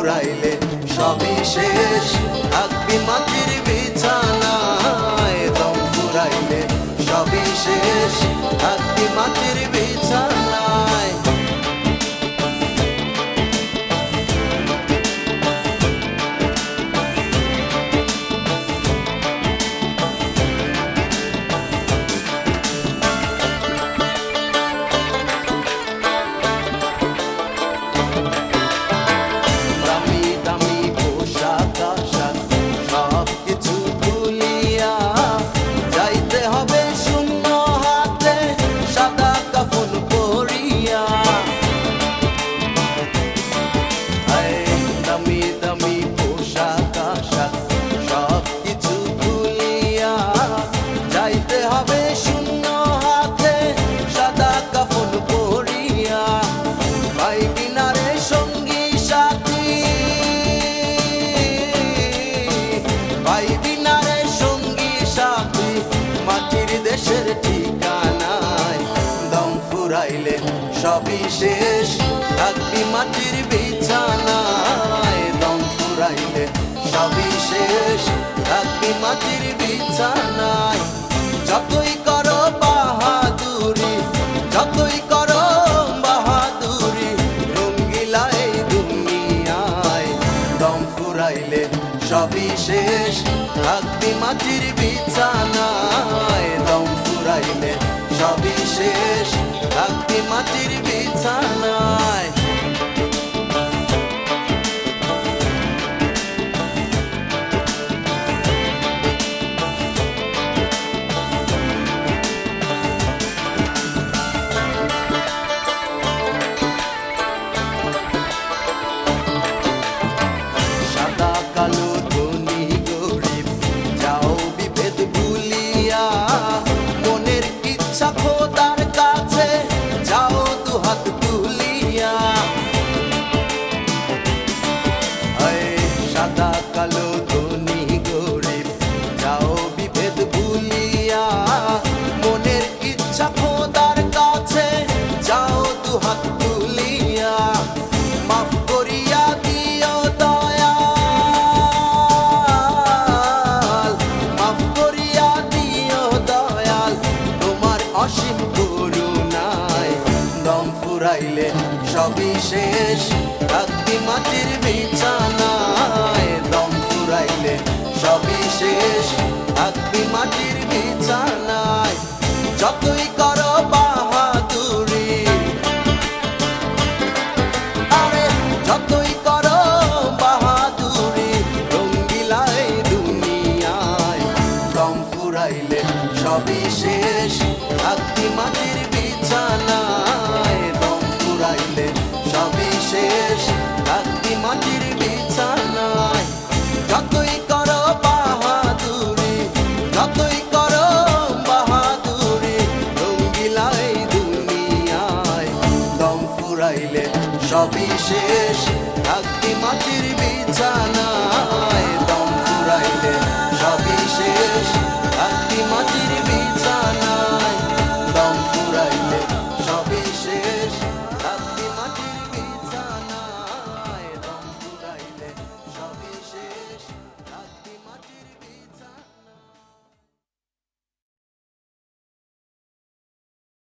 ফুরাইলে সবই শেষ, থাকবি মাটির বিছানায়। দম ফুরাইলে সবই শেষ, থাকবি মাটির বিছানায়। দেশের ঠিকানায় দম ফুরাইলে সবই শেষ, থাকবি মাটির বিছানায়। দম ফুরাইলে সবই শেষ, থাকবি মাটির বিছানায়। যতই করো বাহাদুরি, যতই করো বাহাদুরি, রঙ্গিলা এই দুনিয়ায়। দম ফুরাইলে সবই শেষ, থাকবি মাটির বিছানায়। দম ফুরাইলে সবই শেষ, থাকবি মাটির বিছানায়। সাদা কালো ধনী গরিব যাও বিভেদ ভুলিয়া, মনের ইচ্ছা খোদার কাছে যাও দুহাত তুলিয়া। সাদা কালো ধনী গরিব যাও বিভেদ ভুলিয়া, মনের ইচ্ছা খোদার কাছে যাও দুহাত তুলিয়া। মাফ করিয়া দিও দয়াল, মাফ করিয়া দিও দয়াল, তোমার অসীম করুণায়। দম ফুরাইলে সবই শেষ, থাকবি মাটির বিছানায়। দম ফুরাইলে সবই শেষ, থাকবি মাটির বিছানায়। যতই করো বাহাদুরি, আরে যতই করো বাহাদুরি, রঙ্গিলা এই দুনিয়ায়। দম ফুরাইলে সবই শেষ, থাকবি মাটির বিছানায়। দম ফুরাইলে সবই শেষ, থাকবি মাটির বিছানায়। যতই করো বাহাদুরি, যতই করো বাহাদুরি, রঙ্গিলা এই দুনিয়ায়। দম ফুরাইলে সবই শেষ, থাকবি মাটির বিছানায়। দম ফুরাইলে সবই শেষ, থাকবি মাটির